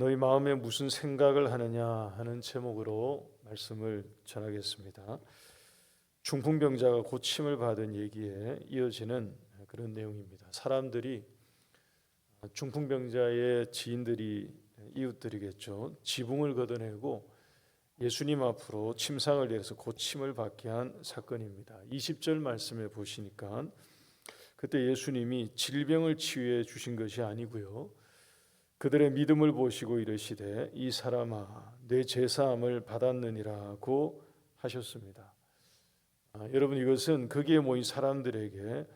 너희 마음에 무슨 생각을 하느냐 하는 제목으로 말씀을 전하겠습니다. 중풍병자가 고침을 받은 얘기에 이어지는 그런 내용입니다. 사람들이 중풍병자의 지인들이 이웃들이겠죠. 지붕을 걷어내고 예수님 앞으로 침상을 내려서 고침을 받게 한 사건입니다. 20절 말씀에 보시니까 그때 예수님이 질병을 치유해 주신 것이 아니고요, 그들의 믿음을 보시고 이르시되 이 사람아 내 죄사함을 받았느니라고 하셨습니다. 여러분, 이것은 거기에 모인 사람들에게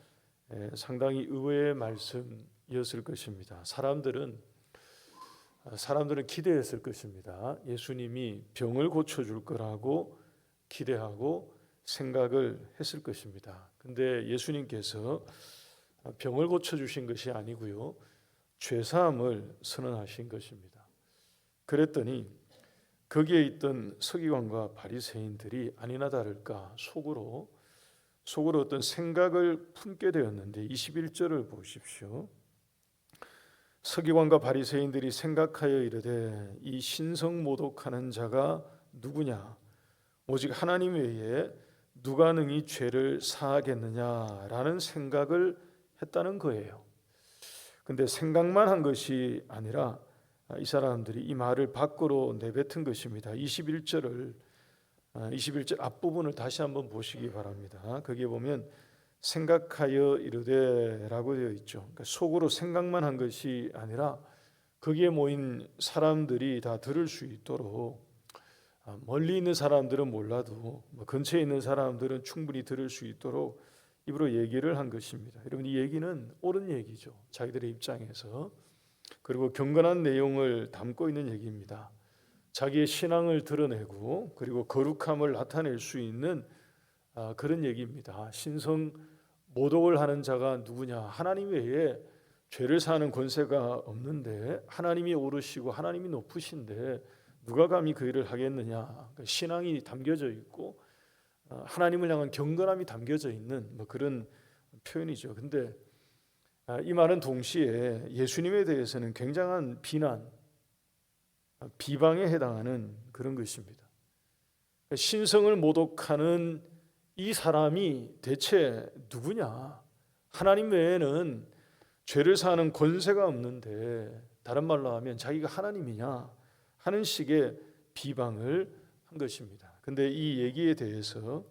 상당히 의외의 말씀이었을 것입니다. 사람들은 기대했을 것입니다. 예수님이 병을 고쳐줄 거라고 기대하고 생각을 했을 것입니다. 근데 예수님께서 병을 고쳐주신 것이 아니고요, 죄사함을 선언하신 것입니다. 그랬더니 거기에 있던 서기관과 바리새인들이 아니나 다를까 속으로 어떤 생각을 품게 되었는데 21절을 보십시오. 서기관과 바리새인들이 생각하여 이르되 이 신성모독하는 자가 누구냐? 오직 하나님 외에 누가 능히 죄를 사하겠느냐라는 생각을 했다는 거예요. 근데 생각만 한 것이 아니라 이 사람들이 이 말을 밖으로 내뱉은 것입니다. 21절 앞부분을 다시 한번 보시기 바랍니다. 거기에 보면 생각하여 이르되라고 되어 있죠. 그러니까 속으로 생각만 한 것이 아니라 거기에 모인 사람들이 다 들을 수 있도록, 멀리 있는 사람들은 몰라도 근처에 있는 사람들은 충분히 들을 수 있도록 입으로 얘기를 한 것입니다. 여러분, 이 얘기는 옳은 얘기죠. 자기들의 입장에서. 그리고 경건한 내용을 담고 있는 얘기입니다. 자기의 신앙을 드러내고 그리고 거룩함을 나타낼 수 있는 그런 얘기입니다. 신성 모독을 하는 자가 누구냐? 하나님 외에 죄를 사하는 권세가 없는데 하나님이 오르시고 하나님이 높으신데 누가 감히 그 일을 하겠느냐? 신앙이 담겨져 있고 하나님을 향한 경건함이 담겨져 있는 그런 표현이죠. 근데 이 말은 동시에 예수님에 대해서는 굉장한 비난, 비방에 해당하는 그런 것입니다. 신성을 모독하는 이 사람이 대체 누구냐? 하나님 외에는 죄를 사하는 권세가 없는데 다른 말로 하면 자기가 하나님이냐 하는 식의 비방을 한 것입니다. 근데 이 얘기에 대해서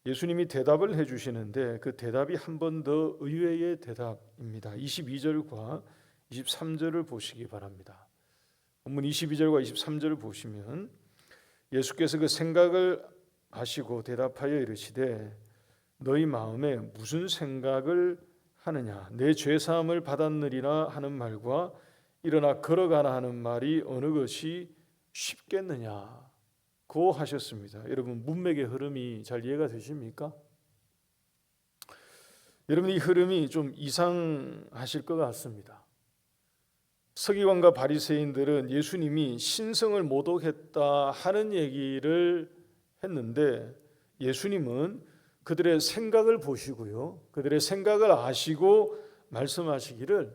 예수님이 대답을 해주시는데 그 대답이 한 번 더 의외의 대답입니다. 22절과 23절을 보시기 바랍니다. 본문 22절과 23절을 보시면 예수께서 그 생각을 아시고 대답하여 이르시되 너희 마음에 무슨 생각을 하느냐? 내 죄사함을 받았느니라 하는 말과 일어나 걸어가라 하는 말이 어느 것이 쉽겠느냐? 고 하셨습니다. 여러분, 문맥의 흐름이 잘 이해가 되십니까? 여러분, 이 흐름이 좀 이상하실 것 같습니다. 서기관과 바리새인들은 예수님이 신성을 모독했다 하는 얘기를 했는데 예수님은 그들의 생각을 보시고요, 그들의 생각을 아시고 말씀하시기를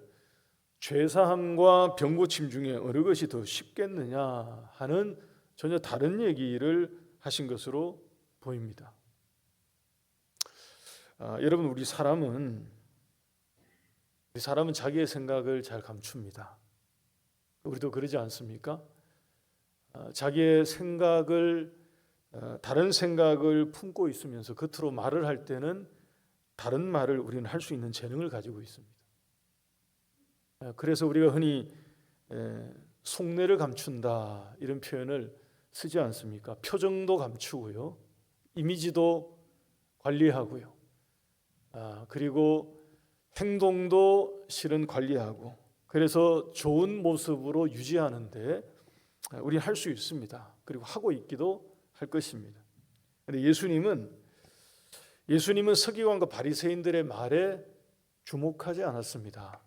죄사함과 병고침 중에 어느 것이 더 쉽겠느냐 하는 전혀 다른 얘기를 하신 것으로 보입니다. 여러분, 우리 사람은 자기의 생각을 잘 감춥니다. 우리도 그러지 않습니까? 자기의 생각을, 다른 생각을 품고 있으면서 겉으로 말을 할 때는 다른 말을 우리는 할 수 있는 재능을 가지고 있습니다. 그래서 우리가 흔히 속내를 감춘다 이런 표현을 쓰지 않습니까? 표정도 감추고요, 이미지도 관리하고요, 그리고 행동도 실은 관리하고, 그래서 좋은 모습으로 유지하는데 우리 할 수 있습니다. 그리고 하고 있기도 할 것입니다. 그런데 예수님은 서기관과 바리새인들의 말에 주목하지 않았습니다.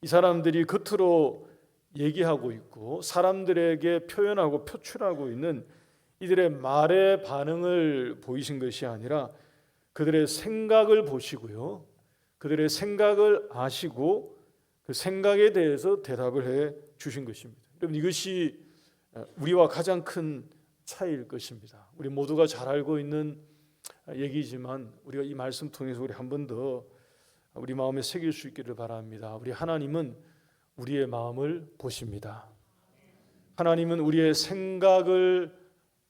이 사람들이 겉으로 얘기하고 있고 사람들에게 표현하고 표출하고 있는 이들의 말의 반응을 보이신 것이 아니라 그들의 생각을 보시고요, 그들의 생각을 아시고 그 생각에 대해서 대답을 해 주신 것입니다. 여러분, 이것이 우리와 가장 큰 차이일 것입니다. 우리 모두가 잘 알고 있는 얘기지만 우리가 이 말씀 통해서 우리 한 번 더 우리 마음에 새길 수 있기를 바랍니다. 우리 하나님은 우리의 마음을 보십니다. 하나님은 우리의 생각을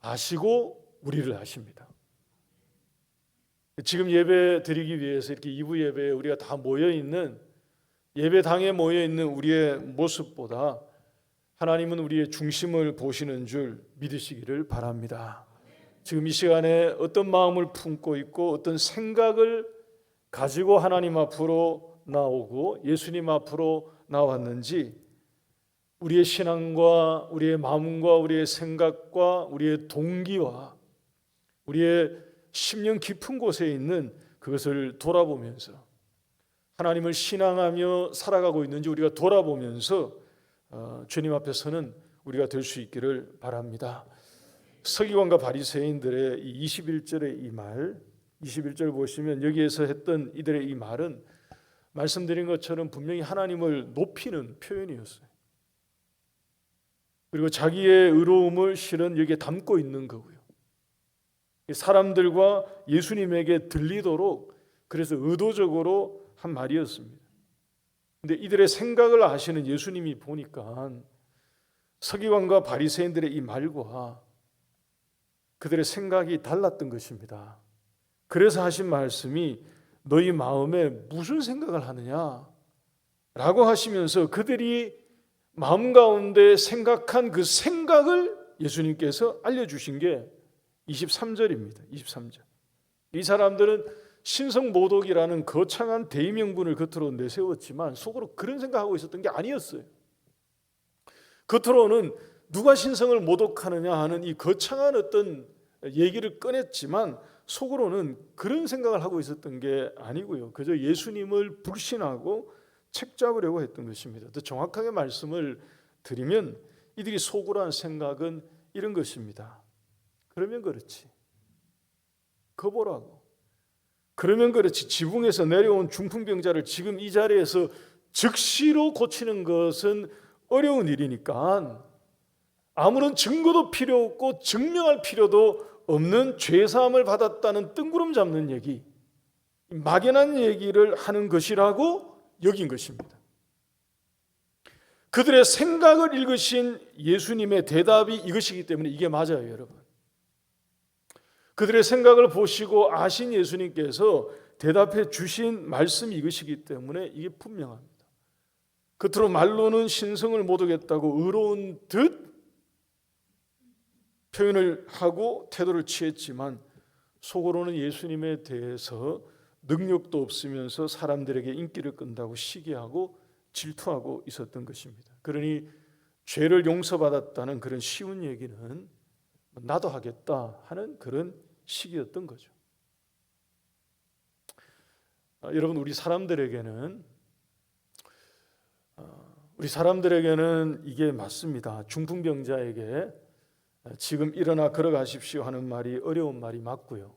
아시고 우리를 아십니다. 지금 예배 드리기 위해서 이렇게 2부 예배에 우리가 다 모여있는, 예배당에 모여있는 우리의 모습보다 하나님은 우리의 중심을 보시는 줄 믿으시기를 바랍니다. 지금 이 시간에 어떤 마음을 품고 있고 어떤 생각을 가지고 하나님 앞으로 나오고 예수님 앞으로 나왔는지, 우리의 신앙과 우리의 마음과 우리의 생각과 우리의 동기와 우리의 심령 깊은 곳에 있는 그것을 돌아보면서 하나님을 신앙하며 살아가고 있는지 우리가 돌아보면서 주님 앞에서는 우리가 될 수 있기를 바랍니다. 서기관과 바리새인들의 이 21절의 이 말, 21절 보시면 여기에서 했던 이들의 이 말은 말씀드린 것처럼 분명히 하나님을 높이는 표현이었어요. 그리고 자기의 의로움을 실은 여기에 담고 있는 거고요. 사람들과 예수님에게 들리도록 그래서 의도적으로 한 말이었습니다. 근데 이들의 생각을 아시는 예수님이 보니까 서기관과 바리새인들의 이 말과 그들의 생각이 달랐던 것입니다. 그래서 하신 말씀이 너희 마음에 무슨 생각을 하느냐 라고 하시면서 그들이 마음 가운데 생각한 그 생각을 예수님께서 알려주신 게 23절입니다. 23절. 이 사람들은 신성모독이라는 거창한 대의명분을 겉으로 내세웠지만 속으로 그런 생각하고 있었던 게 아니었어요. 겉으로는 누가 신성을 모독하느냐 하는 이 거창한 어떤 얘기를 꺼냈지만 속으로는 그런 생각을 하고 있었던 게 아니고요. 그저 예수님을 불신하고 책잡으려고 했던 것입니다. 더 정확하게 말씀을 드리면 이들이 속으로 한 생각은 이런 것입니다. 그러면 그렇지. 거보라고. 그러면 그렇지. 지붕에서 내려온 중풍병자를 지금 이 자리에서 즉시로 고치는 것은 어려운 일이니까 아무런 증거도 필요 없고 증명할 필요도 없는 죄사함을 받았다는 뜬구름 잡는 얘기, 막연한 얘기를 하는 것이라고 여긴 것입니다. 그들의 생각을 읽으신 예수님의 대답이 이것이기 때문에 이게 맞아요, 여러분. 그들의 생각을 보시고 아신 예수님께서 대답해 주신 말씀이 이것이기 때문에 이게 분명합니다. 겉으로 말로는 신성을 모독했다고 의로운 듯 표현을 하고 태도를 취했지만 속으로는 예수님에 대해서 능력도 없으면서 사람들에게 인기를 끈다고 시기하고 질투하고 있었던 것입니다. 그러니 죄를 용서받았다는 그런 쉬운 얘기는 나도 하겠다 하는 그런 시기였던 거죠. 여러분, 우리 사람들에게는 이게 맞습니다. 중풍병자에게 지금 일어나 걸어가십시오 하는 말이 어려운 말이 맞고요.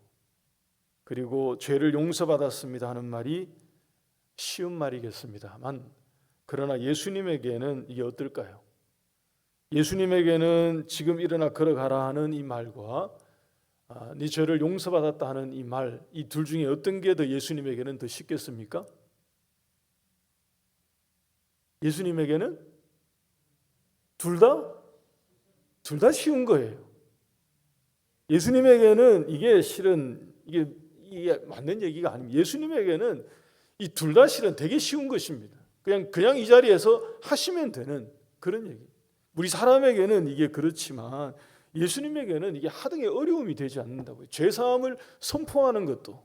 그리고 죄를 용서받았습니다 하는 말이 쉬운 말이겠습니다만, 그러나 예수님에게는 이게 어떨까요? 예수님에게는 지금 일어나 걸어가라 하는 이 말과 네 죄를 용서받았다 하는 이 말, 이 둘 중에 어떤 게 더 예수님에게는 더 쉽겠습니까? 예수님에게는 둘 다 쉬운 거예요. 예수님에게는 이게 실은 이게 맞는 얘기가 아닙니다. 예수님에게는 이 둘 다 실은 되게 쉬운 것입니다. 그냥 이 자리에서 하시면 되는 그런 얘기. 우리 사람에게는 이게 그렇지만 예수님에게는 이게 하등의 어려움이 되지 않는다고요. 죄사함을 선포하는 것도,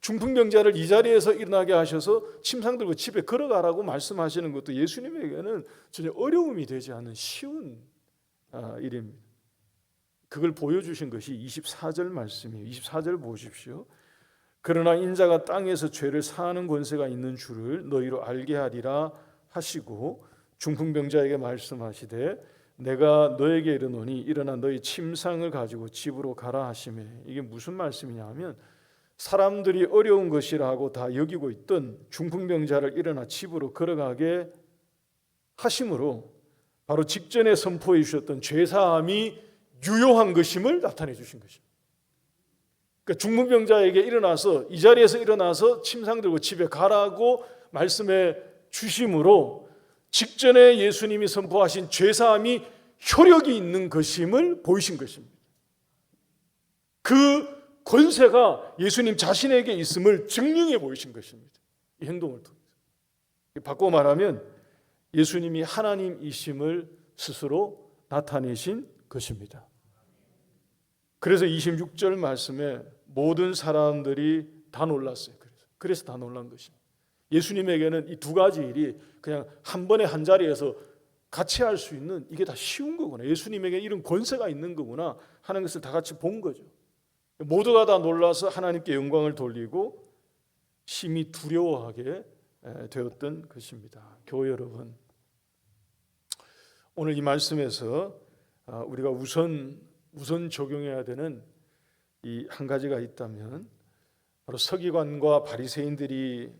중풍병자를 이 자리에서 일어나게 하셔서 침상 들고 집에 걸어가라고 말씀하시는 것도 예수님에게는 전혀 어려움이 되지 않는 쉬운 일입니다. 그걸 보여주신 것이 24절 말씀이에요. 24절 보십시오. 그러나 인자가 땅에서 죄를 사하는 권세가 있는 줄을 너희로 알게 하리라 하시고 중풍병자에게 말씀하시되 내가 너에게 이르노니 일어나 너희 침상을 가지고 집으로 가라 하시매. 이게 무슨 말씀이냐 하면 사람들이 어려운 것이라고 다 여기고 있던 중풍병자를 일어나 집으로 걸어가게 하심으로 바로 직전에 선포해 주셨던 죄사함이 유효한 것임을 나타내 주신 것입니다. 그러니까 중풍병자에게 일어나서 이 자리에서 일어나서 침상 들고 집에 가라고 말씀해 주심으로 직전에 예수님이 선포하신 죄사함이 효력이 있는 것임을 보이신 것입니다. 그 권세가 예수님 자신에게 있음을 증명해 보이신 것입니다. 이 행동을 통해서. 바꿔 말하면 예수님이 하나님이심을 스스로 나타내신 것입니다. 그래서 26절 말씀에 모든 사람들이 다 놀랐어요. 그래서 다 놀란 것입니다. 예수님에게는 이 두 가지 일이 그냥 한 번에 한 자리에서 같이 할 수 있는, 이게 다 쉬운 거구나, 예수님에게 이런 권세가 있는 거구나 하는 것을 다 같이 본 거죠. 모두가 다 놀라서 하나님께 영광을 돌리고 심히 두려워하게 되었던 것입니다. 교회 여러분, 오늘 이 말씀에서 우리가 우선 적용해야 되는 이 한 가지가 있다면 바로 서기관과 바리새인들이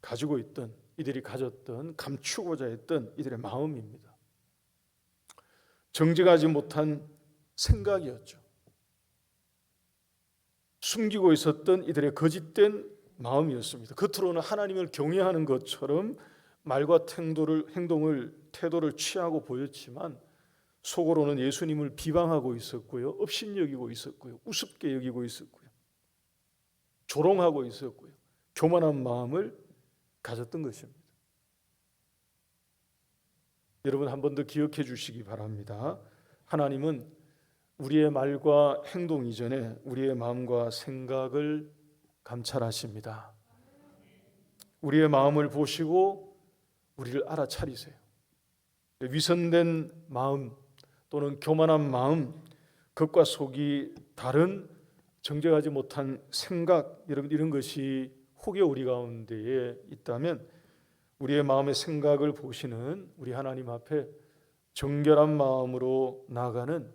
가지고 있던, 이들이 가졌던, 감추고자 했던 이들의 마음입니다. 정직하지 못한 생각이었죠. 숨기고 있었던 이들의 거짓된 마음이었습니다. 겉으로는 하나님을 경외하는 것처럼 말과 태도를 취하고 보였지만 속으로는 예수님을 비방하고 있었고요, 업신여기고 있었고요, 우습게 여기고 있었고요, 조롱하고 있었고요, 교만한 마음을 가졌던 것입니다. 여러분, 한 번 더 기억해 주시기 바랍니다. 하나님은 우리의 말과 행동 이전에 우리의 마음과 생각을 감찰하십니다. 우리의 마음을 보시고 우리를 알아차리세요. 위선된 마음 또는 교만한 마음, 겉과 속이 다른 정직하지 못한 생각, 여러분, 이런 것이 혹여 우리 가운데에 있다면 우리의 마음의 생각을 보시는 우리 하나님 앞에 정결한 마음으로 나아가는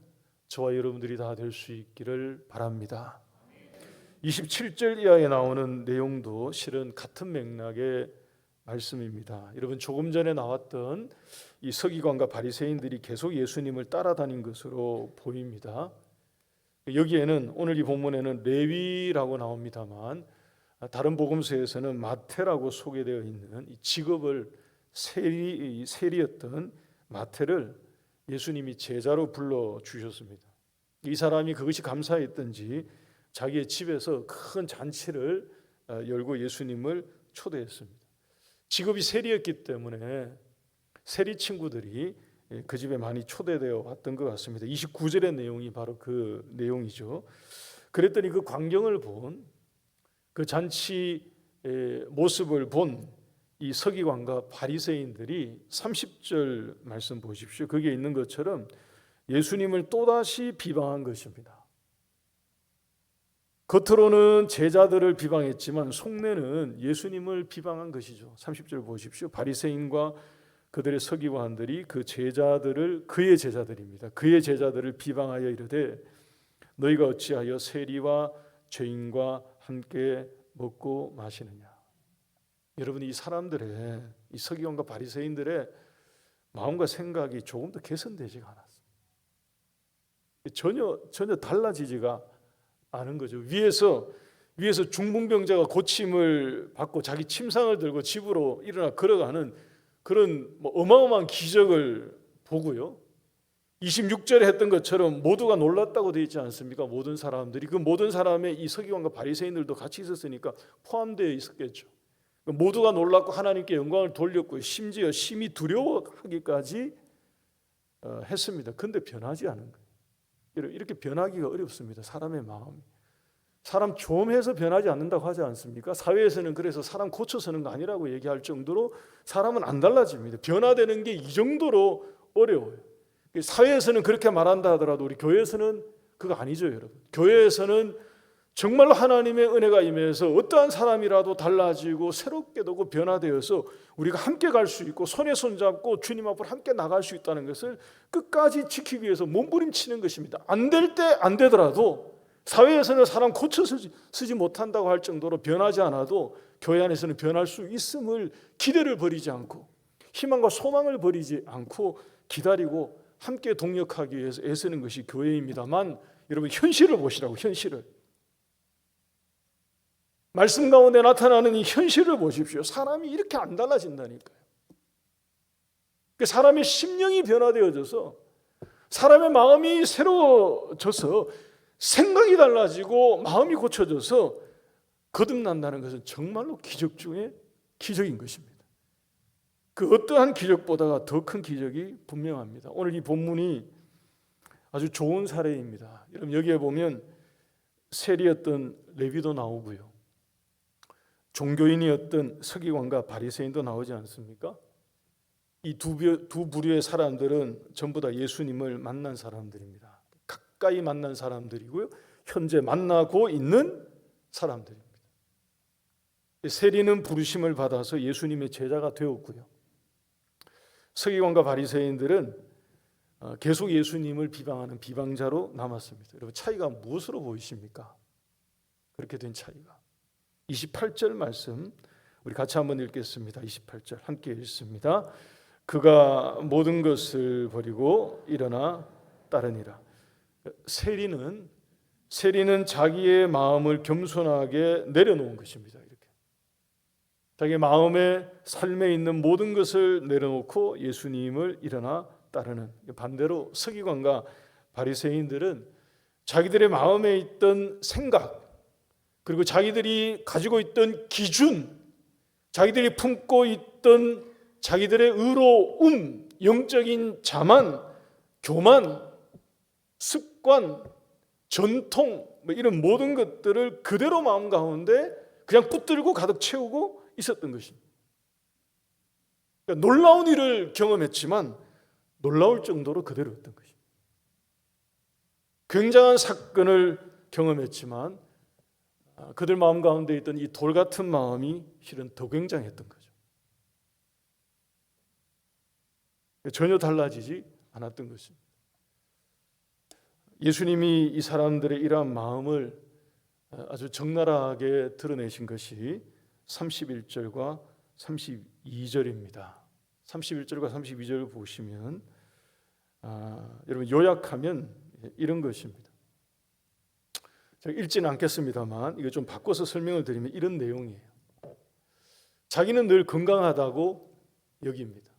저와 여러분들이 다 될 수 있기를 바랍니다. 27절 이하에 나오는 내용도 실은 같은 맥락의 말씀입니다. 여러분, 조금 전에 나왔던 이 서기관과 바리새인들이 계속 예수님을 따라다닌 것으로 보입니다. 여기에는, 오늘 이 본문에는 레위라고 나옵니다만 다른 복음서에서는 마태라고 소개되어 있는 이 직업을 세리였던 마태를 예수님이 제자로 불러 주셨습니다. 이 사람이 그것이 감사했던지 자기의 집에서 큰 잔치를 열고 예수님을 초대했습니다. 직업이 세리였기 때문에 세리 친구들이 그 집에 많이 초대되어 왔던 것 같습니다. 29절의 내용이 바로 그 내용이죠. 그랬더니 그 광경을 본, 그 잔치 모습을 본 이 서기관과 바리새인들이 30절 말씀 보십시오. 거기에 있는 것처럼 예수님을 또다시 비방한 것입니다. 겉으로는 제자들을 비방했지만 속내는 예수님을 비방한 것이죠. 30절 보십시오. 바리새인과 그들의 서기관들이 그 제자들을, 그의 제자들입니다, 그의 제자들을 비방하여 이르되 너희가 어찌하여 세리와 죄인과 함께 먹고 마시느냐. 여러분, 이 사람들의, 이 서기관과 바리새인들의 마음과 생각이 조금 더 개선되지가 않았습니다. 전혀 달라지지가 않은 거죠. 위에서 중풍병자가 고침을 받고 자기 침상을 들고 집으로 일어나 걸어가는 그런 어마어마한 기적을 보고요, 26절에 했던 것처럼 모두가 놀랐다고 되어 있지 않습니까? 모든 사람들이, 그 모든 사람의 이 서기관과 바리새인들도 같이 있었으니까 포함되어 있었겠죠. 모두가 놀랐고 하나님께 영광을 돌렸고 심지어 심히 두려워하기까지 했습니다. 그런데 변하지 않은 거예요. 이렇게 변하기가 어렵습니다. 사람의 마음이. 사람 좀 해서 변하지 않는다고 하지 않습니까? 사회에서는 그래서 사람 고쳐서는 거 아니라고 얘기할 정도로 사람은 안 달라집니다. 변화되는 게 이 정도로 어려워요. 사회에서는 그렇게 말한다 하더라도 우리 교회에서는 그거 아니죠, 여러분. 교회에서는 정말로 하나님의 은혜가 임해서 어떠한 사람이라도 달라지고 새롭게 되고 변화되어서 우리가 함께 갈 수 있고 손에 손잡고 주님 앞으로 함께 나갈 수 있다는 것을 끝까지 지키기 위해서 몸부림치는 것입니다. 안 될 때 안 되더라도, 사회에서는 사람 고쳐서 쓰지 못한다고 할 정도로 변하지 않아도 교회 안에서는 변할 수 있음을 기대를 버리지 않고 희망과 소망을 버리지 않고 기다리고 함께 동역하기 위해서 애쓰는 것이 교회입니다만, 여러분 현실을 보시라고. 현실을, 말씀 가운데 나타나는 이 현실을 보십시오. 사람이 이렇게 안 달라진다니까요. 사람의 심령이 변화되어져서, 사람의 마음이 새로워져서, 생각이 달라지고 마음이 고쳐져서 거듭난다는 것은 정말로 기적 중에 기적인 것입니다. 그 어떠한 기적보다가 더 큰 기적이 분명합니다. 오늘 이 본문이 아주 좋은 사례입니다. 여러분 여기에 보면 세리였던 레위도 나오고요, 종교인이었던 서기관과 바리새인도 나오지 않습니까? 이 두 부류의 사람들은 전부 다 예수님을 만난 사람들입니다. 가까이 만난 사람들이고요, 현재 만나고 있는 사람들입니다. 세리는 부르심을 받아서 예수님의 제자가 되었고요, 서기관과 바리새인들은 계속 예수님을 비방하는 비방자로 남았습니다. 여러분 차이가 무엇으로 보이십니까? 그렇게 된 차이가 28절 말씀 우리 같이 한번 읽겠습니다. 28절 함께 읽습니다. 그가 모든 것을 버리고 일어나 따르니라. 세리는 자기의 마음을 겸손하게 내려놓은 것입니다. 이렇게 자기 마음의 삶에 있는 모든 것을 내려놓고 예수님을 일어나 따르는, 반대로 서기관과 바리새인들은 자기들의 마음에 있던 생각, 그리고 자기들이 가지고 있던 기준, 자기들이 품고 있던 자기들의 의로움, 영적인 자만, 교만, 습관, 전통, 이런 모든 것들을 그대로 마음 가운데 그냥 붙들고 가득 채우고 있었던 것입니다. 그러니까 놀라운 일을 경험했지만 놀라울 정도로 그대로였던 것입니다. 굉장한 사건을 경험했지만 그들 마음 가운데 있던 이 돌 같은 마음이 실은 더 굉장했던 거죠. 전혀 달라지지 않았던 것입니다. 예수님이 이 사람들의 이러한 마음을 아주 적나라하게 드러내신 것이 31절과 32절입니다. 31절과 32절을 보시면 여러분 요약하면 이런 것입니다. 제가 읽지는 않겠습니다만 이거 좀 바꿔서 설명을 드리면 이런 내용이에요. 자기는 늘 건강하다고 여깁니다.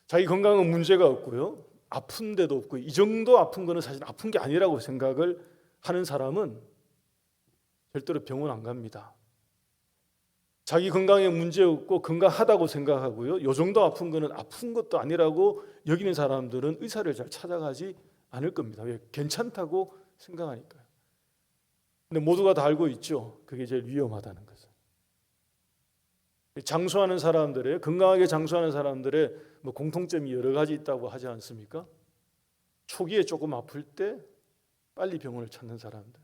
자기 건강은 문제가 없고요, 아픈 데도 없고, 이 정도 아픈 거는 사실 아픈 게 아니라고 생각을 하는 사람은 절대로 병원 안 갑니다. 자기 건강에 문제 없고 건강하다고 생각하고요, 이 정도 아픈 거는 아픈 것도 아니라고 여기는 사람들은 의사를 잘 찾아가지 않을 겁니다. 왜? 괜찮다고 생각하니까요. 근데 모두가 다 알고 있죠, 그게 제일 위험하다는 것을. 장수하는 사람들의, 건강하게 장수하는 사람들의 공통점이 여러 가지 있다고 하지 않습니까? 초기에 조금 아플 때 빨리 병원을 찾는 사람들,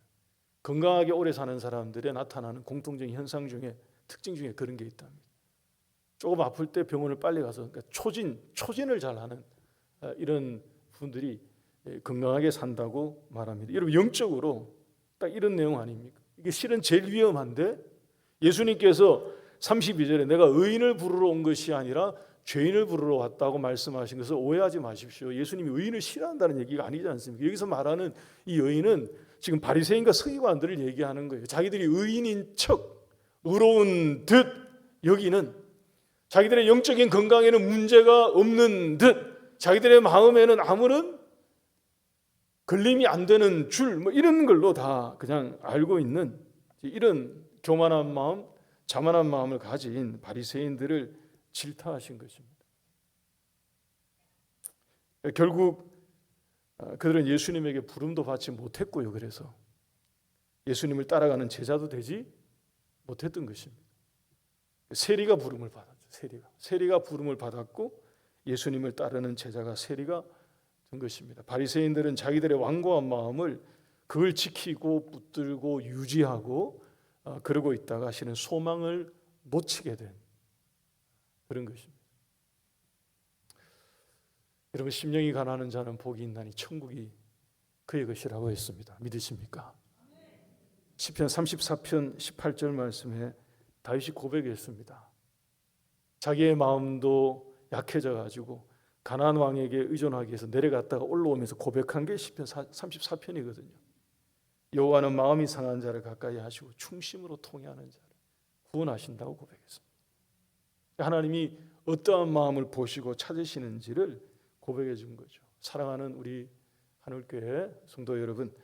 건강하게 오래 사는 사람들의 나타나는 공통적인 현상 중에, 특징 중에 그런 게 있답니다. 조금 아플 때 병원을 빨리 가서, 그러니까 초진을 잘하는 이런 분들이 건강하게 산다고 말합니다. 여러분 영적으로 딱 이런 내용 아닙니까? 이게 실은 제일 위험한데, 예수님께서 32절에 내가 의인을 부르러 온 것이 아니라 죄인을 부르러 왔다고 말씀하신 것을 오해하지 마십시오. 예수님이 의인을 싫어한다는 얘기가 아니지 않습니까? 여기서 말하는 이 의인은 지금 바리새인과 서기관들을 얘기하는 거예요. 자기들이 의인인 척, 의로운 듯 여기는, 자기들의 영적인 건강에는 문제가 없는 듯, 자기들의 마음에는 아무런 걸림이 안 되는 줄, 이런 걸로 다 그냥 알고 있는 이런 교만한 마음, 자만한 마음을 가진 바리새인들을 질타하신 것입니다. 결국 그들은 예수님에게 부름도 받지 못했고요, 그래서 예수님을 따라가는 제자도 되지 못했던 것입니다. 세리가 부름을 받았죠. 세리가 부름을 받았고 예수님을 따르는 제자가 세리가 된 것입니다. 바리새인들은 자기들의 완고한 마음을 그걸 지키고 붙들고 유지하고 그러고 있다가 실은 소망을 놓치게 된 그런 것입니다. 여러분 심령이 가난한 자는 복이 있나니 천국이 그의 것이라고 했습니다. 믿으십니까? 시편 34편 18절 말씀에 다윗이 고백했습니다. 자기의 마음도 약해져 가지고 가나안 왕에게 의존하기 위해서 내려갔다가 올라오면서 고백한 게 시편 34편이거든요. 여호와는 마음이 상한 자를 가까이 하시고 충심으로 통회하는 자를 구원하신다고 고백했습니다. 하나님이 어떠한 마음을 보시고 찾으시는지를 고백해 준 거죠. 사랑하는 우리 하늘교회 성도 여러분,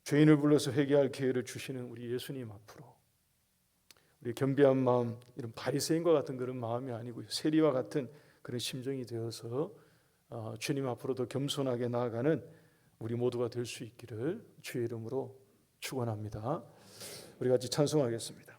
죄인을 불러서 회개할 기회를 주시는 우리 예수님 앞으로 우리 겸비한 마음, 이런 바리새인과 같은 그런 마음이 아니고 세리와 같은 그런 심정이 되어서 주님 앞으로 더 겸손하게 나아가는 우리 모두가 될 수 있기를 주의 이름으로 축원합니다. 우리 같이 찬송하겠습니다.